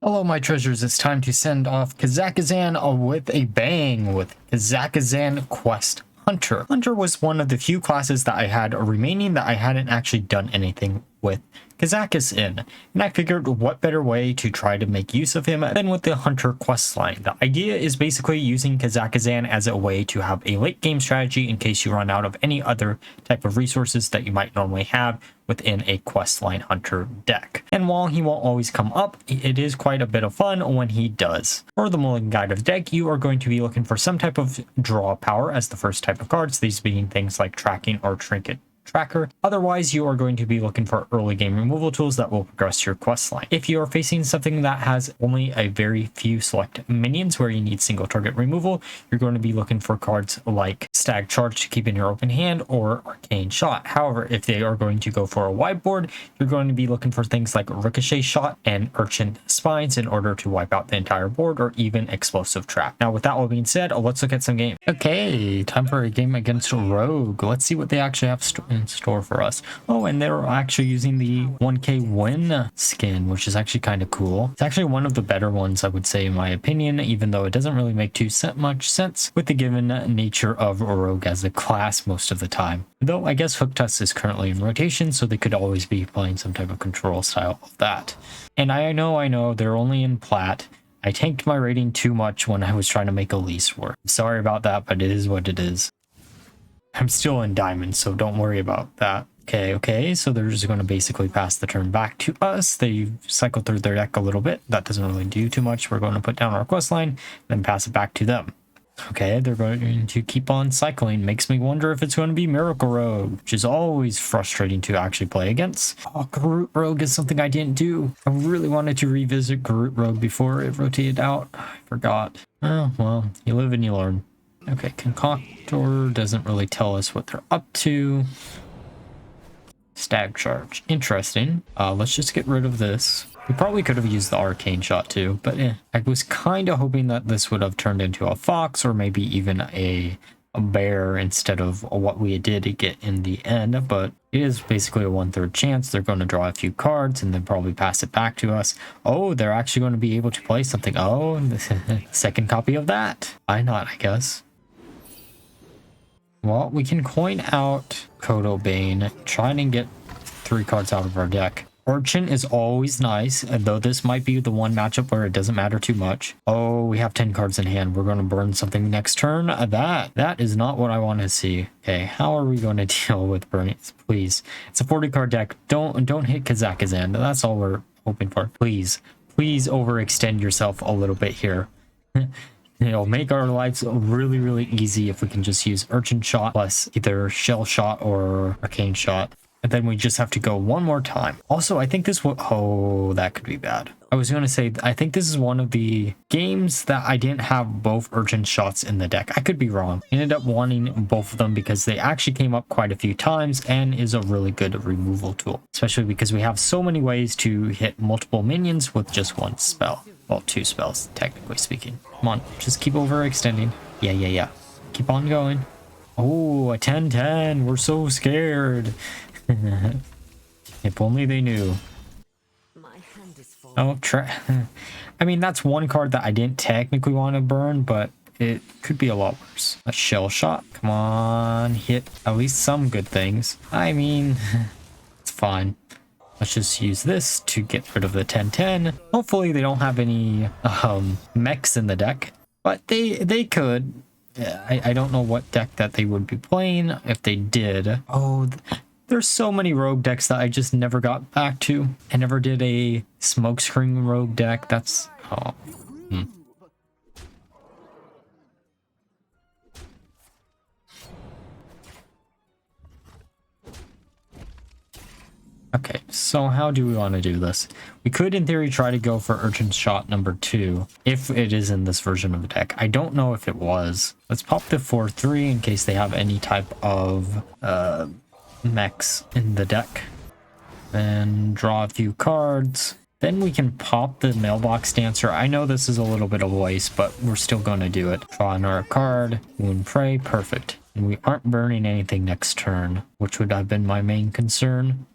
Hello, my treasures. It's time to send off Kazakusan with a bang with Kazakusan Quest Hunter. Hunter was one of the few classes that I had remaining that I hadn't actually done anything with Kazakus in, and I figured what better way to try to make use of him than with the Hunter quest line. The idea is basically using Kazakusan as a way to have a late game strategy in case you run out of any other type of resources that you might normally have within a questline hunter deck. And while he won't always come up, it is quite a bit of fun when he does. For the Mulligan guide of the deck, you are going to be looking for some type of draw power as the first type of cards, these being things like tracking or trinket tracker. Otherwise, you are going to be looking for early game removal tools that will progress your quest line. If you are facing something that has only a very few select minions where you need single target removal, you're going to be looking for cards like Stag Charge to keep in your open hand or Arcane Shot. However, if they are going to go for a wide board, you're going to be looking for things like Ricochet Shot and Urchin Spines in order to wipe out the entire board, or even Explosive Trap. Now, with that all being said, let's look at some games. Okay, time for a game against Rogue. Let's see what they actually have in store for us. Oh, and they're actually using the 1k win skin, which is actually kind of cool. It's actually one of the better ones, I would say, in my opinion, even though it doesn't really make too much sense with the given nature of Rogue as a class most of the time. Though I guess Hooktusk is currently in rotation, so they could always be playing some type of control style of that. And I know, they're only in plat. I tanked my rating too much when I was trying to make a lease work. Sorry about that, but it is what it is. I'm still in diamond, so don't worry about that. Okay, so they're just going to basically pass the turn back to us. They cycle through their deck a little bit. That doesn't really do too much. We're going to put down our quest line, then pass it back to them. Okay, they're going to keep on cycling. Makes me wonder if it's going to be Miracle Rogue, which is always frustrating to actually play against. Oh, Garroot Rogue is something I didn't do. I really wanted to revisit Garroot Rogue before it rotated out. I forgot. Oh, well, you live and you learn. Okay, Concoctor doesn't really tell us what they're up to. Stag Charge. Interesting. Let's just get rid of this. We probably could have used the Arcane Shot too, but I was kind of hoping that this would have turned into a fox or maybe even a bear instead of what we did get in the end, but it is basically a 1/3 chance. They're going to draw a few cards and then probably pass it back to us. Oh, they're actually going to be able to play something. Oh, second copy of that. Why not, I guess. Well, we can coin out Kodo Bane, trying to get 3 cards out of our deck. Urchin is always nice, though this might be the one matchup where it doesn't matter too much. Oh, we have 10 cards in hand. We're going to burn something next turn. That is not what I want to see. Okay, how are we going to deal with burning? Please. It's a 40 card deck. Don't hit Kazakusan. That's all we're hoping for. Please overextend yourself a little bit here. Make our lives really, really easy if we can just use Urchin Shot plus either Shell Shot or Arcane Shot. And then we just have to go one more time. Also, I think this will... Oh, that could be bad. I was going to say, I think this is one of the games that I didn't have both Urchin Shots in the deck. I could be wrong. I ended up wanting both of them because they actually came up quite a few times and is a really good removal tool. Especially because we have so many ways to hit multiple minions with just one spell. Well, 2 spells, technically speaking. Come on, just keep overextending. Yeah. Keep on going. Oh, a 10-10. We're so scared. If only they knew. Oh, I mean, that's one card that I didn't technically want to burn, but it could be a lot worse. A Shell Shot. Come on, hit at least some good things. I mean, it's fine. Let's just use this to get rid of the 10-10. Hopefully they don't have any mechs in the deck, but they could. I don't know what deck that they would be playing if they did. Oh, there's so many rogue decks that I just never got back to. I never did a smokescreen rogue deck. That's... Oh. Okay, so how do we want to do this? We could, in theory, try to go for Urchin Shot number 2, if it is in this version of the deck. I don't know if it was. Let's pop the 4/3 in case they have any type of mechs in the deck. Then draw a few cards. Then we can pop the Mailbox Dancer. I know this is a little bit of a waste, but we're still going to do it. Draw another card. Moon Prey. Perfect. And we aren't burning anything next turn, which would have been my main concern.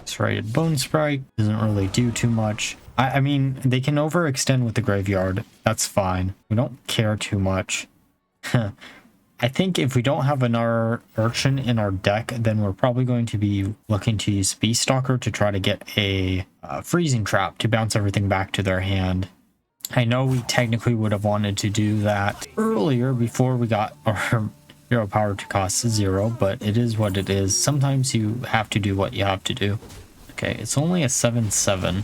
Serrated Bone Sprite doesn't really do too much. I mean, they can overextend with the graveyard. That's fine. We don't care too much. I think if we don't have another Urchin in our deck, then we're probably going to be looking to use Beast Stalker to try to get a freezing trap to bounce everything back to their hand. I know we technically would have wanted to do that earlier before we got our hero power to cost 0, but it is what it is. Sometimes you have to do what you have to do. Okay, it's only a 7/7.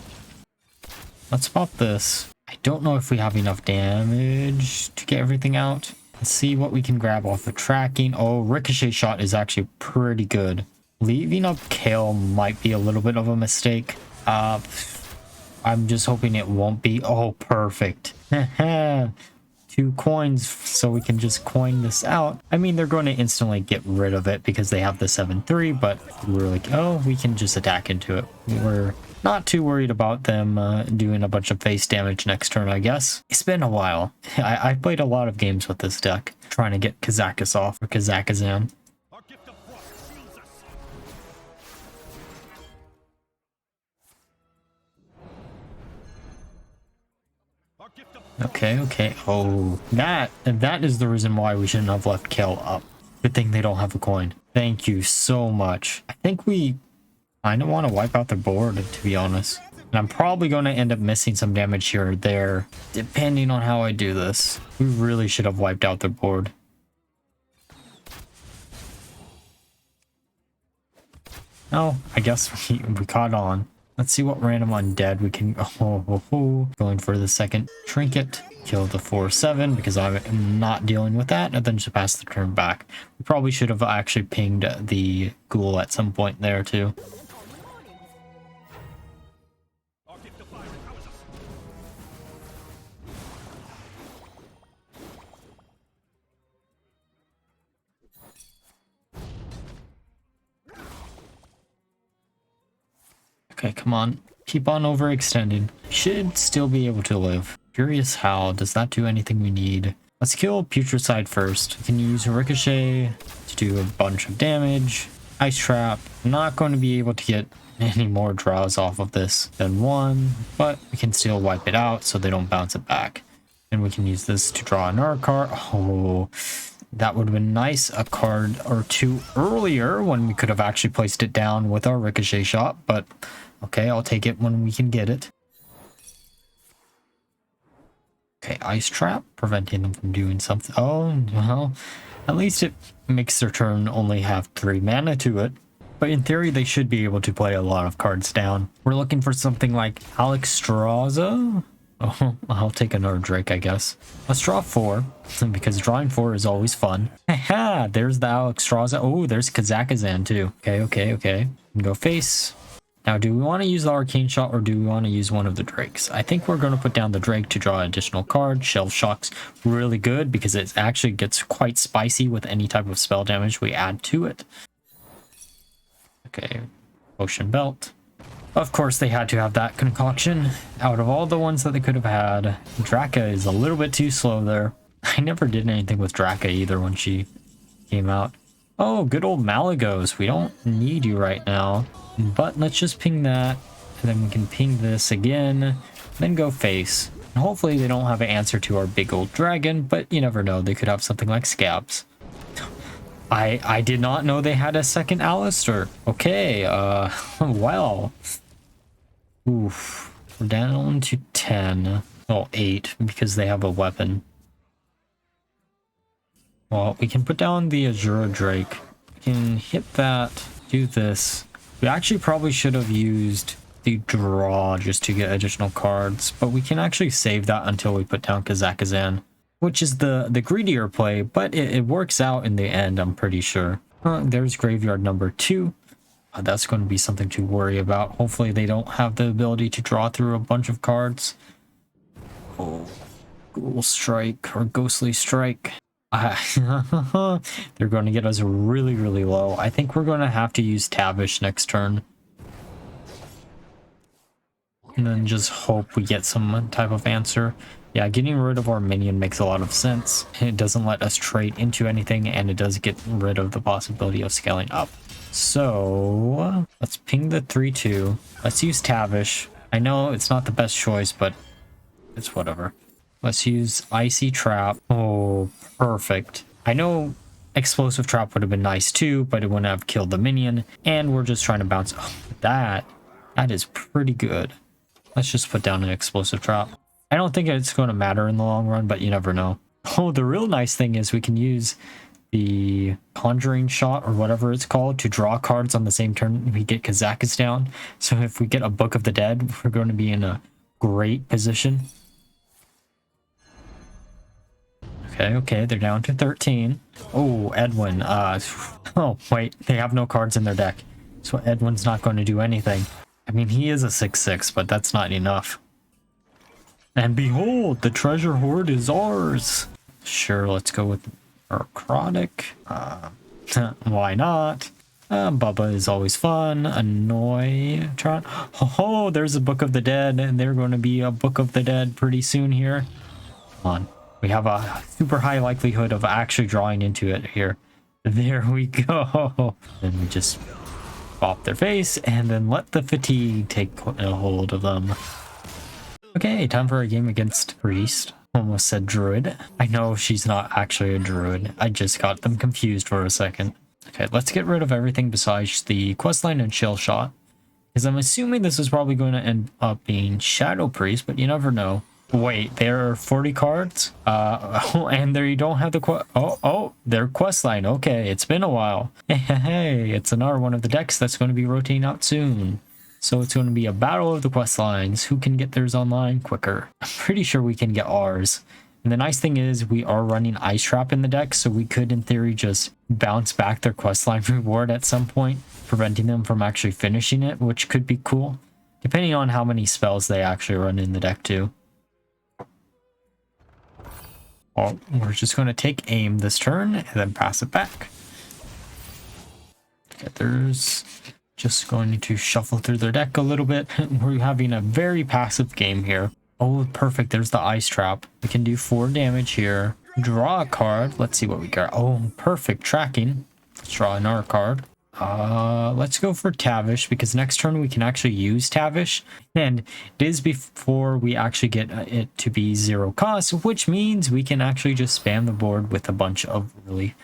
Let's pop this. I don't know if we have enough damage to get everything out. Let's see what we can grab off of tracking. Oh, Ricochet Shot is actually pretty good. Leaving up Kale might be a little bit of a mistake. I'm just hoping it won't be. Oh, perfect. 2 coins, so we can just coin this out. I mean, they're going to instantly get rid of it because they have the 7/3, but we're like, oh, we can just attack into it. We're not too worried about them doing a bunch of face damage next turn, I guess. It's been a while. I've played a lot of games with this deck, trying to get Kazakus off, or Kazakusan. Okay. Oh, that is the reason why we shouldn't have left Kale up. Good thing they don't have a coin. Thank you so much. I think we kind of want to wipe out their board, to be honest. And I'm probably going to end up missing some damage here or there, depending on how I do this. We really should have wiped out their board. Oh, I guess we caught on. Let's see what random undead we can... Going for the second trinket. Kill the 4/7 because I'm not dealing with that, and then just pass the turn back. We probably should have actually pinged the ghoul at some point there too. Okay, come on. Keep on overextending. Should still be able to live. Curious how. Does that do anything we need? Let's kill Putricide first. We can use a Ricochet to do a bunch of damage. Ice Trap. I'm not going to be able to get any more draws off of this than 1, but we can still wipe it out so they don't bounce it back. And we can use this to draw another card. Oh, that would have been nice. A card or 2 earlier when we could have actually placed it down with our Ricochet Shot, but okay, I'll take it when we can get it. Okay, Ice Trap, preventing them from doing something. Oh, well, at least it makes their turn only have 3 mana to it. But in theory, they should be able to play a lot of cards down. We're looking for something like Alexstrasza. Oh, I'll take another Drake, I guess. Let's draw 4, because drawing 4 is always fun. Haha, there's the Alexstrasza. Oh, there's Kazakusan too. Okay. Go face. Now, do we want to use the Arcane Shot or do we want to use one of the Drakes? I think we're going to put down the Drake to draw an additional card. Shelf Shock's really good because it actually gets quite spicy with any type of spell damage we add to it. Okay, Ocean Belt. Of course, they had to have that concoction. Out of all the ones that they could have had, Draka is a little bit too slow there. I never did anything with Draka either when she came out. Oh, good old Malagos. We don't need you right now. But let's just ping that, and then we can ping this again, then go face. And hopefully they don't have an answer to our big old dragon, but you never know. They could have something like Scabs. I did not know they had a second Alistair. Okay, well. Oof. We're down to 10. Oh, 8, because they have a weapon. Well, we can put down the Azura Drake. We can hit that, do this. We actually probably should have used the draw just to get additional cards, but we can actually save that until we put down Kazakusan, which is the greedier play, but it works out in the end, I'm pretty sure. There's graveyard number 2. That's going to be something to worry about. Hopefully they don't have the ability to draw through a bunch of cards. Oh, Ghoul Strike or Ghostly Strike. They're going to get us really, really low. I think we're going to have to use Tavish next turn. And then just hope we get some type of answer. Yeah, getting rid of our minion makes a lot of sense. It doesn't let us trade into anything, and it does get rid of the possibility of scaling up. So let's ping the 3-2. Let's use Tavish. I know it's not the best choice, but it's whatever. Let's use Icy Trap. Oh, perfect. I know Explosive Trap would have been nice too, but it wouldn't have killed the minion. And we're just trying to bounce. Oh, that is pretty good. Let's just put down an Explosive Trap. I don't think it's going to matter in the long run, but you never know. Oh, the real nice thing is we can use the Conjuring Shot or whatever it's called to draw cards on the same turn we get Kazakusan. So if we get a Book of the Dead, we're going to be in a great position. Okay, they're down to 13. Oh, Edwin. Oh, wait, they have no cards in their deck. So Edwin's not going to do anything. I mean, he is a 6/6, but that's not enough. And behold, the treasure hoard is ours. Sure, let's go with Necrotic. Why not? Bubba is always fun. Annoy. Oh, there's a Book of the Dead, and they're going to be a Book of the Dead pretty soon here. Come on. We have a super high likelihood of actually drawing into it here. There we go. Then we just pop their face and then let the fatigue take a hold of them. Okay, time for a game against Priest. Almost said Druid. I know she's not actually a Druid. I just got them confused for a second. Okay, let's get rid of everything besides the questline and Chill Shot. Because I'm assuming this is probably going to end up being Shadow Priest, but you never know. Wait, there are 40 cards? And there you don't have the their questline. Okay, it's been a while. Hey, it's another one of the decks that's going to be rotating out soon. So it's going to be a battle of the quest lines. Who can get theirs online quicker? I'm pretty sure we can get ours. And the nice thing is we are running Ice Trap in the deck, so we could in theory just bounce back their questline reward at some point, preventing them from actually finishing it, which could be cool, depending on how many spells they actually run in the deck too. Well, we're just going to take aim this turn and then pass it back. Okay, there's just going to shuffle through their deck a little bit. We're having a very passive game here. Oh, perfect. There's the Ice Trap. We can do 4 damage here. Draw a card. Let's see what we got. Oh, perfect. Tracking. Let's draw another card. Let's go for Tavish because next turn we can actually use Tavish, and it is before we actually get it to be 0 cost, which means we can actually just spam the board with a bunch of really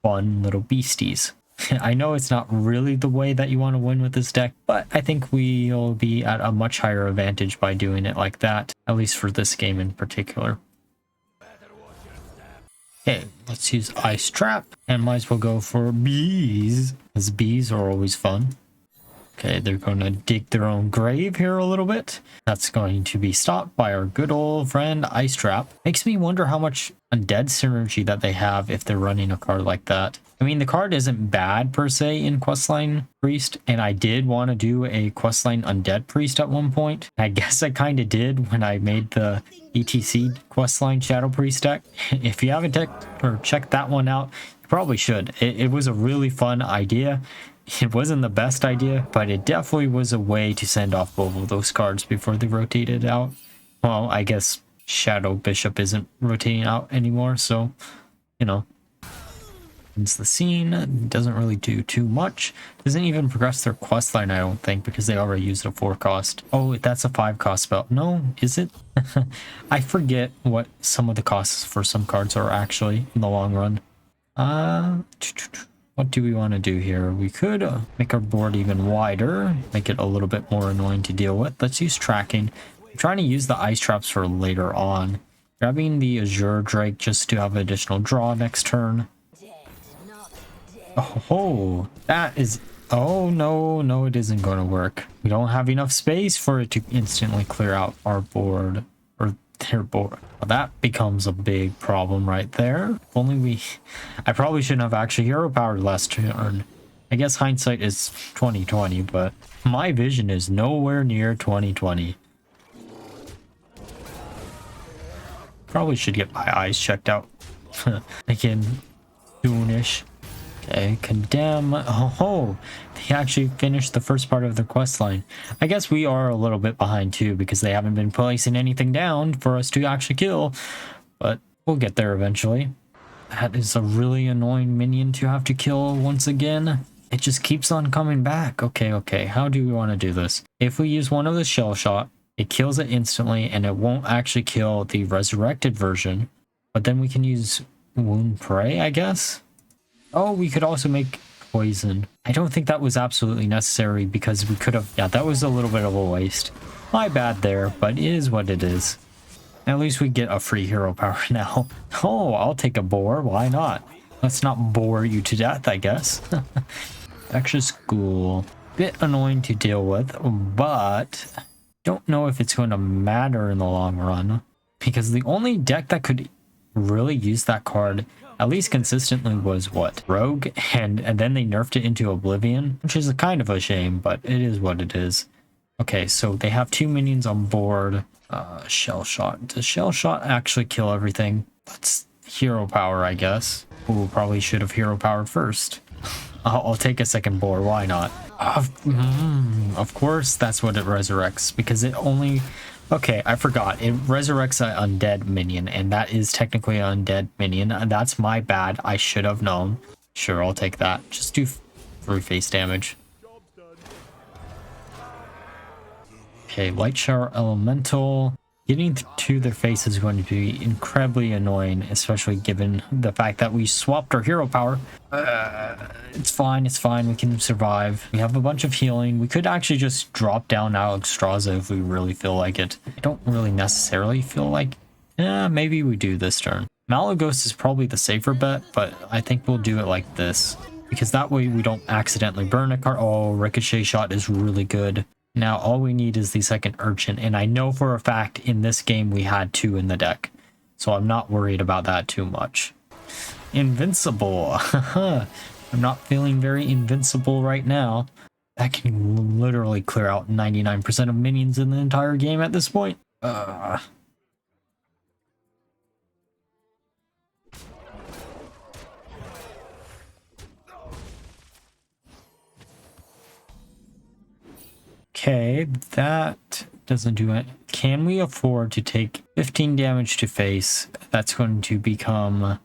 fun little beasties. I know it's not really the way that you want to win with this deck, but I think we'll be at a much higher advantage by doing it like that, at least for this game in particular. Okay, let's use Ice Trap, and might as well go for bees, as bees are always fun. Okay, they're going to dig their own grave here a little bit. That's going to be stopped by our good old friend Ice Trap. Makes me wonder how much undead synergy that they have if they're running a card like that. I mean, the card isn't bad per se in Questline Priest, and I did want to do a Questline Undead Priest at one point. I guess I kind of did when I made the ETC Questline Shadow Priest deck. If you haven't checked that one out, you probably should. It was a really fun idea. It wasn't the best idea, but it definitely was a way to send off both of those cards before they rotated out. Well, I guess Shadow Bishop isn't rotating out anymore, so, you know. It's the scene, doesn't really do too much. Doesn't even progress their questline, I don't think, because they already used a 4 cost. Oh, that's a 5 cost spell. No, is it? I forget what some of the costs for some cards are actually in the long run. What do we want to do here? We could make our board even wider, make it a little bit more annoying to deal with. Let's use tracking. I'm trying to use the Ice Traps for later on. Grabbing the Azure Drake just to have additional draw next turn. Oh, that is... Oh, no, it isn't going to work. We don't have enough space for it to instantly clear out our board, or their board. Well, that becomes a big problem right there. If only we... I probably shouldn't have actually hero powered last turn. I guess hindsight is 2020, but my vision is nowhere near 2020. Probably should get my eyes checked out again soonish. Okay, condemn. Oh, they actually finished the first part of the quest line. I guess we are a little bit behind too because they haven't been placing anything down for us to actually kill, but we'll get there eventually. That is a really annoying minion to have to kill once again. It just keeps on coming back. Okay, okay. How do we want to do this? If we use one of the shell shot, it kills it instantly and it won't actually kill the resurrected version. But then we can use wound prey, I guess. Oh, we could also make poison. I don't think that was absolutely necessary because we could have... Yeah, that was a little bit of a waste. My bad there, but it is what it is. At least we get a free hero power now. Oh, I'll take a boar. Why not? Let's not bore you to death, I guess. Extra school. Bit annoying to deal with, but don't know if it's going to matter in the long run. Because the only deck that could really use that card, at least consistently, was what? Rogue, and then they nerfed it into Oblivion, which is a kind of a shame, but it is what it is. Okay, so they have 2 minions on board. Shell shot. Does shell shot actually kill everything? That's hero power, I guess. Ooh, probably should have hero powered first. I'll take a second boar. Why not? Of course, that's what it resurrects because it only... Okay, I forgot. It resurrects an undead minion, and that is technically an undead minion. That's my bad. I should have known. Sure, I'll take that. Just do 3 face damage. Okay, light shower elemental. Getting to their face is going to be incredibly annoying, especially given the fact that we swapped our hero power. It's fine, it's fine. We can survive. We have a bunch of healing. We could actually just drop down Naxxramas if we really feel like it. I don't really necessarily feel like... maybe we do this turn. Malagos is probably the safer bet, but I think we'll do it like this. Because that way we don't accidentally burn a card. Oh, Ricochet Shot is really good. Now all we need is the second Urchin, and I know for a fact in this game we had 2 in the deck, so I'm not worried about that too much. Invincible. I'm not feeling very invincible right now. That can literally clear out 99% of minions in the entire game at this point. Okay, that doesn't do it. Can we afford to take 15 damage to face? That's going to become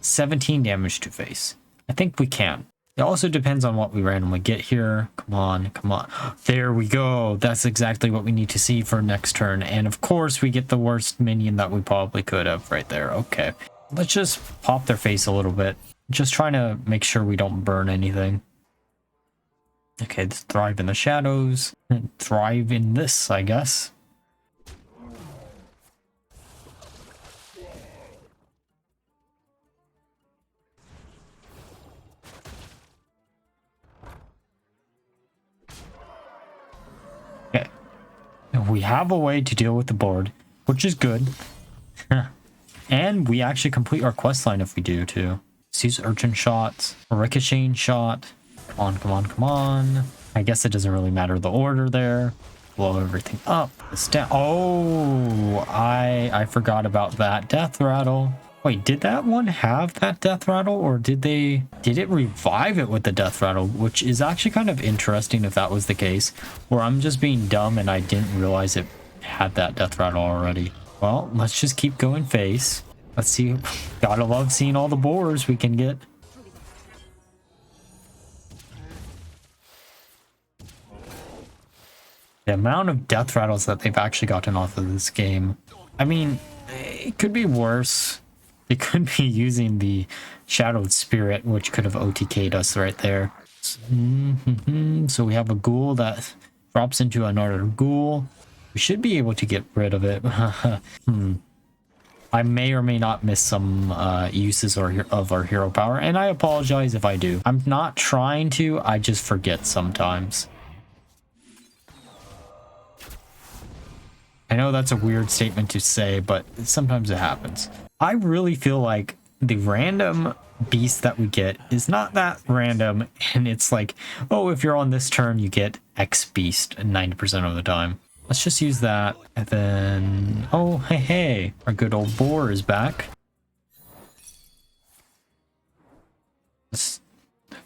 17 damage to face. I think we can. It also depends on what we randomly get here. Come on, come on. There we go. That's exactly what we need to see for next turn. And of course, we get the worst minion that we probably could have right there. Okay. Let's just pop their face a little bit. Just trying to make sure we don't burn anything. Okay, let's thrive in the shadows. And thrive in this, I guess. Okay. We have a way to deal with the board, which is good. And we actually complete our quest line if we do, too. Let's use Urchin Shots, Ricocheting Shot. Come on, come on, come on. I guess it doesn't really matter the order there. Blow everything up. Oh, I forgot about that death rattle. Wait, did that one have that death rattle, or did it revive it with the death rattle, which is actually kind of interesting if that was the case, or I'm just being dumb and I didn't realize it had that death rattle already. Well, let's just keep going face. Let's see. Gotta love seeing all the boars we can get. The amount of death rattles that they've actually gotten off of this game. I mean, it could be worse. They could be using the Shadowed Spirit, which could have OTK'd us right there. So we have a ghoul that drops into another ghoul. We should be able to get rid of it. I may or may not miss some uses of our hero power, and I apologize if I do. I'm not trying to, I just forget sometimes. I know that's a weird statement to say, but sometimes it happens. I really feel like the random beast that we get is not that random, and it's like, oh, if you're on this turn, you get X beast 90% of the time. Let's just use that, and then... Oh, hey, our good old boar is back.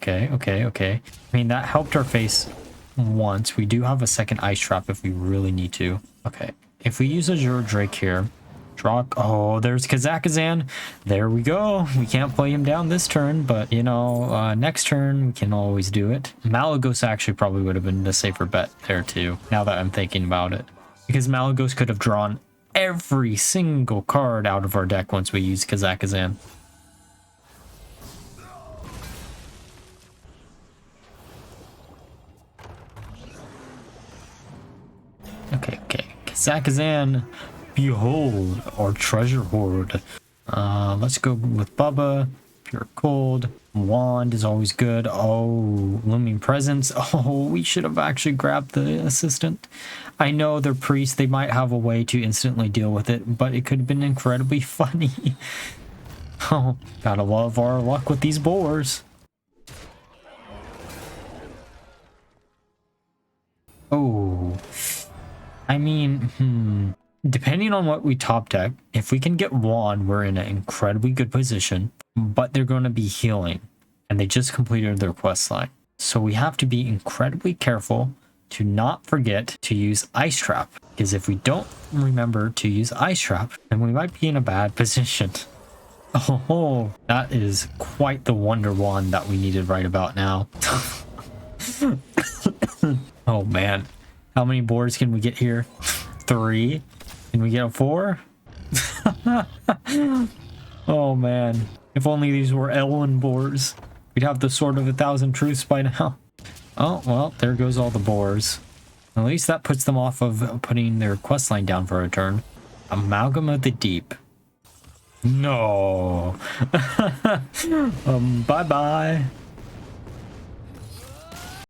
Okay. I mean, that helped our face once. We do have a second ice trap if we really need to. Okay. If we use Azure Drake here, Draw. Oh, there's Kazakusan. There we go. We can't play him down this turn, but you know, next turn we can always do it. Malygos actually probably would have been the safer bet there too, now that I'm thinking about it. Because Malygos could have drawn every single card out of our deck once we use Kazakusan. Okay. Kazakusan, behold our treasure hoard. Let's go with Bubba. Pure Cold. Wand is always good. Oh, Looming Presence. Oh, we should have actually grabbed the assistant. I know they're priests. They might have a way to instantly deal with it, but it could have been incredibly funny. Oh, gotta love our luck with these boars. Oh, I mean, depending on what we top deck, if we can get Wand, we're in an incredibly good position, but they're going to be healing, and they just completed their quest line. So we have to be incredibly careful to not forget to use Ice Trap, because if we don't remember to use Ice Trap, then we might be in a bad position. Oh, that is quite the Wonder Wand that we needed right about now. Oh man. How many boards can we get here? 3? Can we get a 4? Oh man. If only these were Elwyn boars. We'd have the Sword of 1,000 Truths by now. Oh, well, there goes all the boars. At least that puts them off of putting their questline down for a turn. Amalgam of the Deep. No. Bye-bye.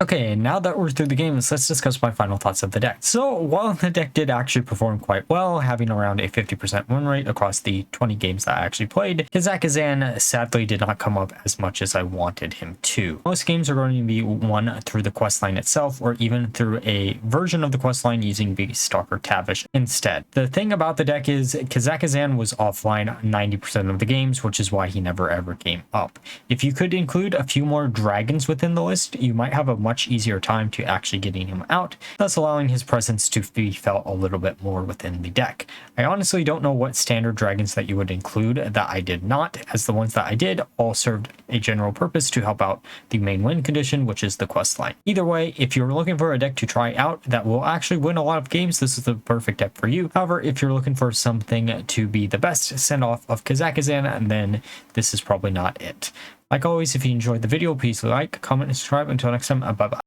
Okay, now that we're through the games, let's discuss my final thoughts of the deck. So, while the deck did actually perform quite well, having around a 50% win rate across the 20 games that I actually played, Kazakusan sadly did not come up as much as I wanted him to. Most games are going to be won through the questline itself, or even through a version of the questline using Beaststalker Tavish instead. The thing about the deck is Kazakusan was offline 90% of the games, which is why he never ever came up. If you could include a few more dragons within the list, you might have a much easier time to actually getting him out, thus allowing his presence to be felt a little bit more within the deck. I honestly don't know what standard dragons that you would include that I did not, as the ones that I did all served a general purpose to help out the main win condition, which is the quest line. Either way, if you're looking for a deck to try out that will actually win a lot of games, this is the perfect deck for you. However, if you're looking for something to be the best send-off of Kazakusan, then this is probably not it. Like always, if you enjoyed the video, please like, comment, and subscribe. Until next time, bye-bye.